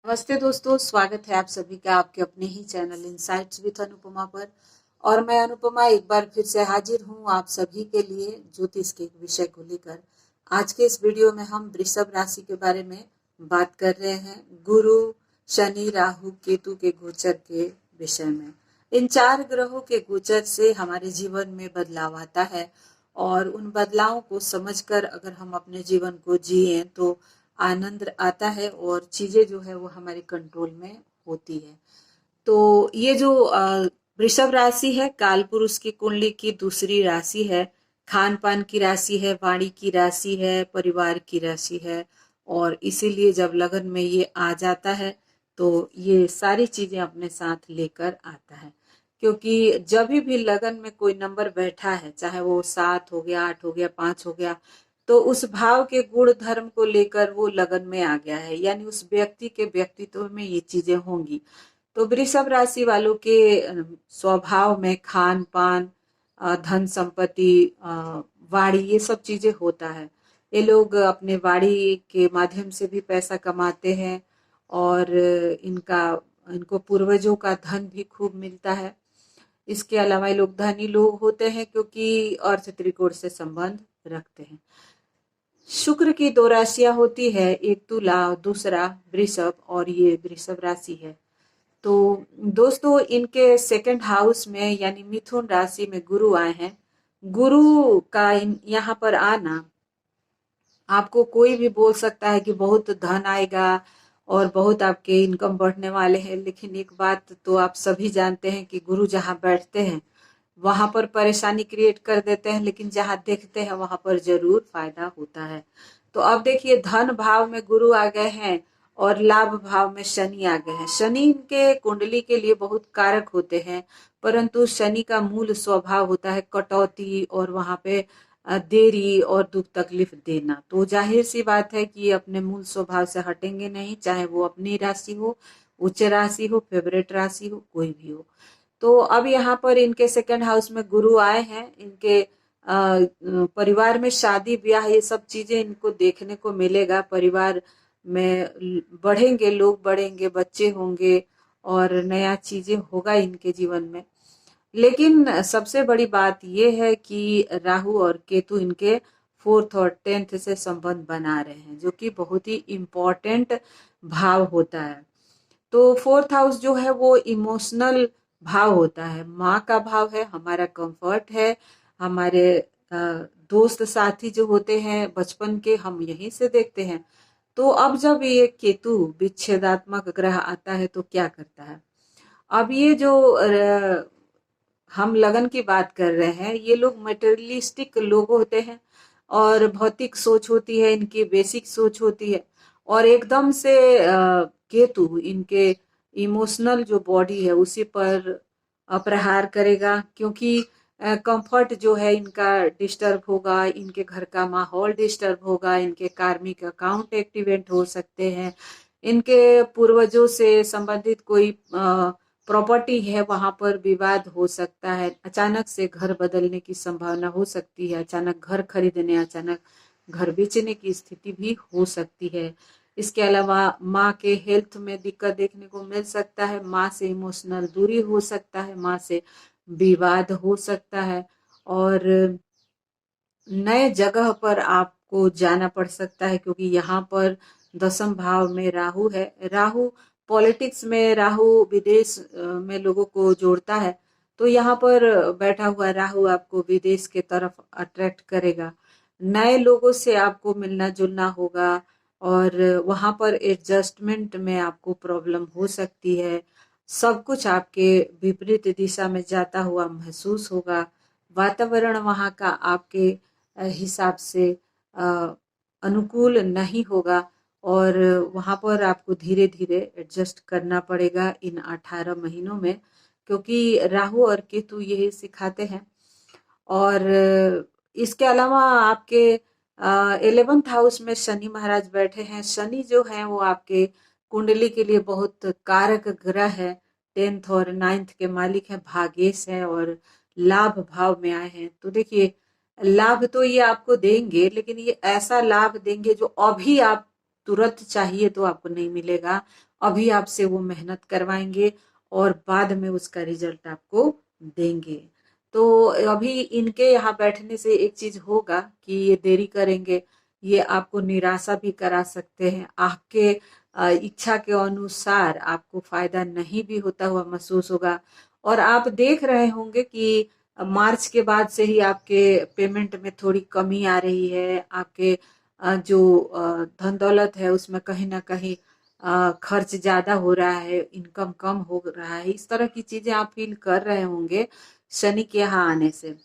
नमस्ते दोस्तों, स्वागत है आप सभी का आपके अपने ही चैनल इनसाइट्स विद अनुपमा पर। और मैं अनुपमा एक बार फिर से हाजिर हूँ आप सभी के लिए ज्योतिष के एक विषय को लेकर। आज के इस वीडियो में हम वृषभ राशि के बारे में बात कर रहे हैं, गुरु, शनि, राहु, केतु के गोचर के विषय में। इन 4 ग्रहों के गोचर से हमारे जीवन में बदलाव आता है और उन बदलावों को समझकर अगर हम अपने जीवन को जिए तो आनंद आता है और चीजें जो है वो हमारे कंट्रोल में होती है। तो ये जो वृषभ राशि है, काल पुरुष की कुंडली की दूसरी राशि है, खान पान की राशि है, वाणी की राशि है, परिवार की राशि है। और इसीलिए जब लगन में ये आ जाता है तो ये सारी चीजें अपने साथ लेकर आता है। क्योंकि जब भी लगन में कोई नंबर बैठा है, चाहे वो 7 हो गया, 8 हो गया, 5 हो गया, तो उस भाव के गुण धर्म को लेकर वो लगन में आ गया है, यानी उस व्यक्ति के व्यक्तित्व में ये चीजें होंगी। तो वृषभ राशि वालों के स्वभाव में खान पान, धन संपत्ति, वाणी, ये सब चीजें होता है। ये लोग अपने वाणी के माध्यम से भी पैसा कमाते हैं और इनको पूर्वजों का धन भी खूब मिलता है। इसके अलावा ये लोग धनी लोग होते हैं क्योंकि अर्थ त्रिकोण से संबंध रखते हैं। शुक्र की 2 राशियां होती है, एक तुला, दूसरा वृषभ, और ये वृषभ राशि है। तो दोस्तों, इनके सेकंड हाउस में यानी मिथुन राशि में गुरु आए हैं। गुरु का यहाँ पर आना, आपको कोई भी बोल सकता है कि बहुत धन आएगा और बहुत आपके इनकम बढ़ने वाले हैं, लेकिन एक बात तो आप सभी जानते हैं कि गुरु जहाँ बैठते हैं वहां पर परेशानी क्रिएट कर देते हैं, लेकिन जहां देखते हैं वहां पर जरूर फायदा होता है। तो अब देखिए, धन भाव में गुरु आ गए हैं और लाभ भाव में शनि आ गए हैं। शनि इनके कुंडली के लिए बहुत कारक होते हैं, परंतु शनि का मूल स्वभाव होता है कटौती और वहां पे देरी और दुख तकलीफ देना। तो जाहिर सी बात है कि ये अपने मूल स्वभाव से हटेंगे नहीं, चाहे वो अपनी राशि हो, उच्च राशि हो, फेवरेट राशि हो, कोई भी हो। तो अब यहाँ पर इनके सेकंड हाउस में गुरु आए हैं। इनके परिवार में शादी ब्याह ये सब चीजें इनको देखने को मिलेगा। परिवार में बढ़ेंगे, लोग बढ़ेंगे, बच्चे होंगे और नया चीजें होगा इनके जीवन में। लेकिन सबसे बड़ी बात यह है कि राहु और केतु इनके 4th और 10th से संबंध बना रहे हैं, जो कि बहुत ही इम्पोर्टेंट भाव होता है। तो 4th हाउस जो है वो इमोशनल भाव होता है, माँ का भाव है, हमारा कंफर्ट है, हमारे दोस्त साथी जो होते हैं बचपन के, हम यहीं से देखते हैं। तो अब जब ये केतु विच्छेदात्मक ग्रह आता है तो क्या करता है? अब ये जो हम लगन की बात कर रहे हैं, ये लोग मटेरियलिस्टिक लोग होते हैं और भौतिक सोच होती है इनकी, बेसिक सोच होती है। और एकदम से केतु इनके इमोशनल जो बॉडी है उसी पर प्रहार करेगा, क्योंकि कंफर्ट जो है इनका डिस्टर्ब होगा, इनके घर का माहौल डिस्टर्ब होगा, इनके कार्मिक अकाउंट एक्टिवेट हो सकते हैं, इनके पूर्वजों से संबंधित कोई प्रॉपर्टी है वहां पर विवाद हो सकता है, अचानक से घर बदलने की संभावना हो सकती है, अचानक घर खरीदने, अचानक घर बेचने की स्थिति भी हो सकती है। इसके अलावा माँ के हेल्थ में दिक्कत देखने को मिल सकता है, माँ से इमोशनल दूरी हो सकता है, माँ से विवाद हो सकता है और नए जगह पर आपको जाना पड़ सकता है, क्योंकि यहाँ पर 10th भाव में राहु है। राहु पॉलिटिक्स में, राहु विदेश में लोगों को जोड़ता है। तो यहाँ पर बैठा हुआ राहु आपको विदेश के तरफ अट्रैक्ट करेगा, नए लोगों से आपको मिलना जुलना होगा और वहां पर एडजस्टमेंट में आपको प्रॉब्लम हो सकती है। सब कुछ आपके विपरीत दिशा में जाता हुआ महसूस होगा। वातावरण वहां का आपके हिसाब से अनुकूल नहीं होगा और वहां पर आपको धीरे धीरे एडजस्ट करना पड़ेगा इन 18 महीनों में, क्योंकि राहु और केतु यही सिखाते हैं। और इसके अलावा आपके 11th हाउस में शनि महाराज बैठे हैं। शनि जो है वो आपके कुंडली के लिए बहुत कारक ग्रह है, 10th और 9th के मालिक हैं, भागेश है और लाभ भाव में आए हैं। तो देखिए, लाभ तो ये आपको देंगे, लेकिन ये ऐसा लाभ देंगे जो अभी आप तुरंत चाहिए तो आपको नहीं मिलेगा। अभी आपसे वो मेहनत करवाएंगे और बाद में उसका रिजल्ट आपको देंगे। तो अभी इनके यहाँ बैठने से एक चीज होगा कि ये देरी करेंगे, ये आपको निराशा भी करा सकते हैं। आपके इच्छा के अनुसार आपको फायदा नहीं भी होता हुआ महसूस होगा। और आप देख रहे होंगे कि मार्च के बाद से ही आपके पेमेंट में थोड़ी कमी आ रही है। आपके जो धन दौलत है उसमें कहीं ना कहीं खर्च ज्यादा हो रहा है, इनकम कम हो रहा है। इस तरह की चीजें आप फील कर रहे होंगे शनि के यहाँ आने से।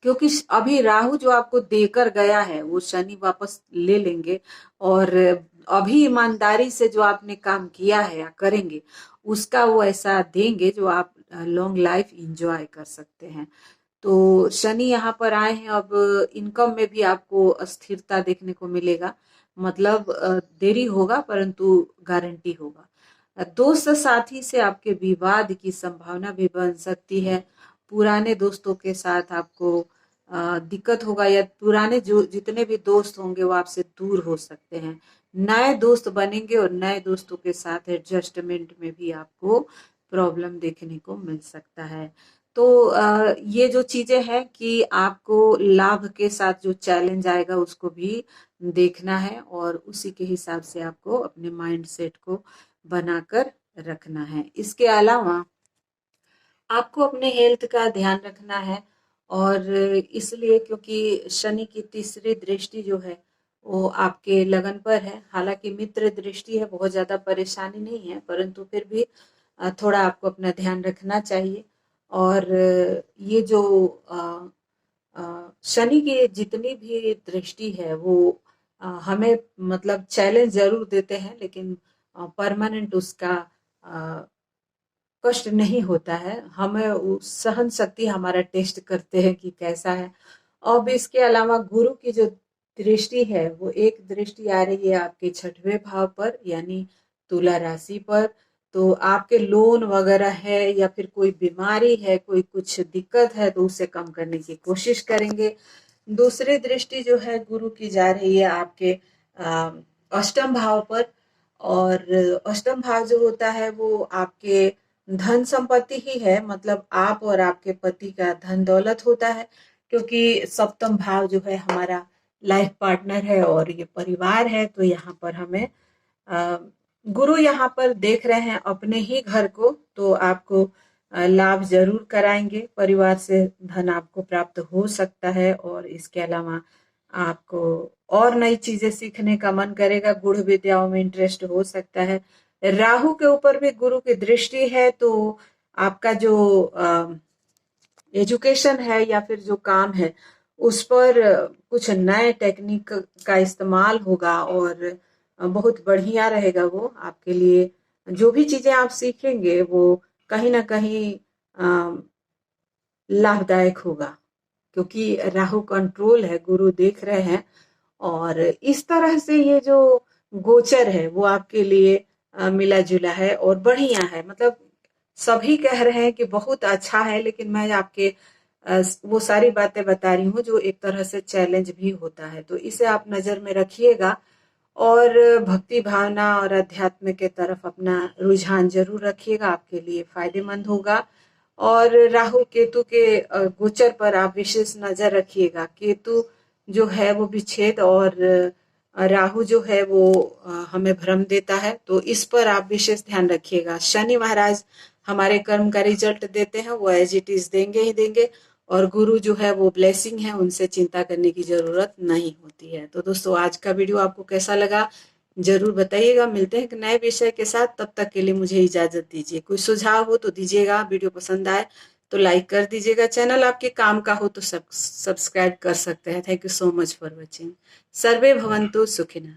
क्योंकि अभी राहु जो आपको देकर गया है वो शनि वापस ले लेंगे। और अभी ईमानदारी से जो आपने काम किया है या करेंगे उसका वो ऐसा देंगे जो आप लॉन्ग लाइफ इंजॉय कर सकते हैं। तो शनि यहाँ पर आए हैं। अब इनकम में भी आपको अस्थिरता देखने को मिलेगा। मतलब देरी होगा परंतु गारंटी होगा। दोस्त साथी से आपके विवाद की संभावना भी बन सकती है। पुराने दोस्तों के साथ आपको दिक्कत होगा, या पुराने जो जितने भी दोस्त होंगे वो आपसे दूर हो सकते हैं। नए दोस्त बनेंगे और नए दोस्तों के साथ एडजस्टमेंट में भी आपको प्रॉब्लम देखने को मिल सकता है। तो ये जो चीजें हैं कि आपको लाभ के साथ जो चैलेंज आएगा उसको भी देखना है और उसी के हिसाब से आपको अपने माइंड सेट को बनाकर रखना है। इसके अलावा आपको अपने हेल्थ का ध्यान रखना है। और इसलिए क्योंकि शनि की तीसरी दृष्टि जो है वो आपके लगन पर है। हालांकि मित्र दृष्टि है, बहुत ज्यादा परेशानी नहीं है, परंतु फिर भी थोड़ा आपको अपना ध्यान रखना चाहिए। और ये जो शनि की जितनी भी दृष्टि है वो हमें मतलब चैलेंज जरूर देते हैं, लेकिन परमानेंट उसका कष्ट नहीं होता है। हमें सहन शक्ति हमारा टेस्ट करते हैं कि कैसा है। अब इसके अलावा गुरु की जो दृष्टि है वो एक दृष्टि आ रही है आपके छठवें भाव पर, यानी तुला राशि पर। तो आपके लोन वगैरह है या फिर कोई बीमारी है, कोई कुछ दिक्कत है तो उसे कम करने की कोशिश करेंगे। दूसरी दृष्टि जो है गुरु की जा रही है आपके अष्टम भाव पर। और अष्टम भाव जो होता है वो आपके धन संपत्ति ही है, मतलब आप और आपके पति का धन दौलत होता है। क्योंकि सप्तम भाव जो है हमारा लाइफ पार्टनर है और ये परिवार है। तो यहाँ पर हमें गुरु यहाँ पर देख रहे हैं अपने ही घर को, तो आपको लाभ जरूर कराएंगे। परिवार से धन आपको प्राप्त हो सकता है। और इसके अलावा आपको और नई चीजें सीखने का मन करेगा, गुड़ विद्याओं में इंटरेस्ट हो सकता है। राहु के ऊपर भी गुरु की दृष्टि है, तो आपका जो एजुकेशन है या फिर जो काम है उस पर कुछ नए टेक्निक का इस्तेमाल होगा और बहुत बढ़िया रहेगा वो आपके लिए। जो भी चीजें आप सीखेंगे वो कहीं ना कहीं लाभदायक होगा, क्योंकि राहु कंट्रोल है, गुरु देख रहे हैं। और इस तरह से ये जो गोचर है वो आपके लिए मिला जुला है और बढ़िया है। मतलब सभी कह रहे हैं कि बहुत अच्छा है, लेकिन मैं आपके वो सारी बातें बता रही हूँ जो एक तरह से चैलेंज भी होता है। तो इसे आप नजर में रखिएगा और भक्ति भावना और अध्यात्म के तरफ अपना रुझान जरूर रखिएगा, आपके लिए फायदेमंद होगा। और राहु केतु के गोचर पर आप विशेष नजर रखिएगा। केतु जो है वो विच्छेद और राहु जो है वो हमें भ्रम देता है, तो इस पर आप विशेष ध्यान रखिएगा। शनि महाराज हमारे कर्म का रिजल्ट देते हैं, वो एज इट इज देंगे ही देंगे। और गुरु जो है वो ब्लेसिंग है, उनसे चिंता करने की जरूरत नहीं होती है। तो दोस्तों आज का वीडियो आपको कैसा लगा जरूर बताइएगा। मिलते हैं एक नए विषय के साथ, तब तक के लिए मुझे इजाजत दीजिए। कोई सुझाव हो तो दीजिएगा, वीडियो पसंद आए तो लाइक कर दीजिएगा, चैनल आपके काम का हो तो सब्सक्राइब कर सकते हैं। Thank you so much for watching. सर्वे भवन्तु सुखिनः।